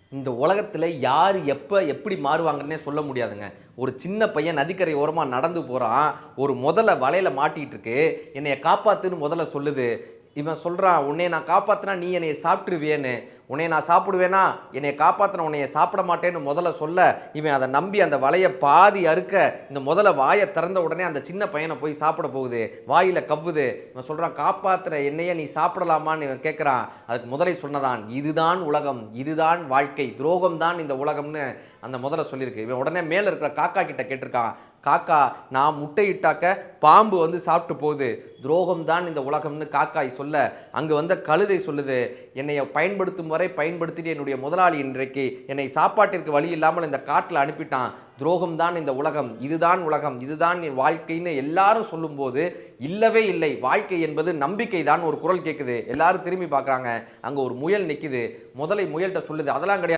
இந்த உலகத்துல யார் எப்ப எப்படி மாறுவாங்கன்னே சொல்ல முடியாதுங்க. ஒரு சின்ன பையன் நதிக்கரை ஓரமா நடந்து போறான். ஒரு முதல வலையில மாட்டிட்டு இருக்கு. என்னைய காப்பாத்துன்னு முதல்ல சொல்லுது. இவன் சொல்றான், "உன்னைய நான் காப்பாத்துனா நீ என்னைய சாப்பிட்டுருவியேன்னு. உன்னைய நான் சாப்பிடுவேனா? என்னைய காப்பாத்துனா உன்னைய சாப்பிட மாட்டேன்னு" முதல்ல சொல்ல, இவன் அத நம்பி அந்த வலைய பாதி அறுக்க, இந்த முதல வாய திறந்த உடனே அந்த சின்ன பையன போய் சாப்பிட போகுது. வாயில கவ்வுது. இவன் சொல்றான், "காப்பாத்துற என்னைய நீ சாப்பிடலாமான்னு?" இவன் கேட்கிறான். அதுக்கு முதலை சொன்னதாம், "இதுதான் உலகம், இதுதான் வாழ்க்கை, துரோகம் தான் இந்த உலகம்னு" அந்த முதல சொல்லியிருக்கு. இவன் உடனே மேல இருக்கிற காக்கா கிட்ட கேட்டிருக்கான். "காக்கா, நான் முட்டையிட்டாக்க பாம்பு வந்து சாப்பிட்டு போகுது. துரோகம் தான் இந்த உலகம்னு" காக்காய் சொல்ல, அங்கு வந்த கழுதை சொல்லுது, "என்னைய பயன்படுத்தும் வரை பயன்படுத்திட்டு என்னுடைய முதலாளி இன்றைக்கு என்னை சாப்பாட்டிற்கு வழி இல்லாமல் இந்த காட்டுல அனுப்பிட்டான். துரோகம் தான் இந்த உலகம், இதுதான் உலகம், இதுதான் என் வாழ்க்கைன்னு" எல்லாரும் சொல்லும்போது, இல்லவே இல்லை, வாழ்க்கை என்பது நம்பிக்கை தான் ஒரு குரல் கேட்குது. எல்லாரும் திரும்பி பார்க்குறாங்க. அங்க ஒரு முயல் நிக்குது. முதலை முயல்ட்ட சொல்லுது, "அதெல்லாம் கிடையாது.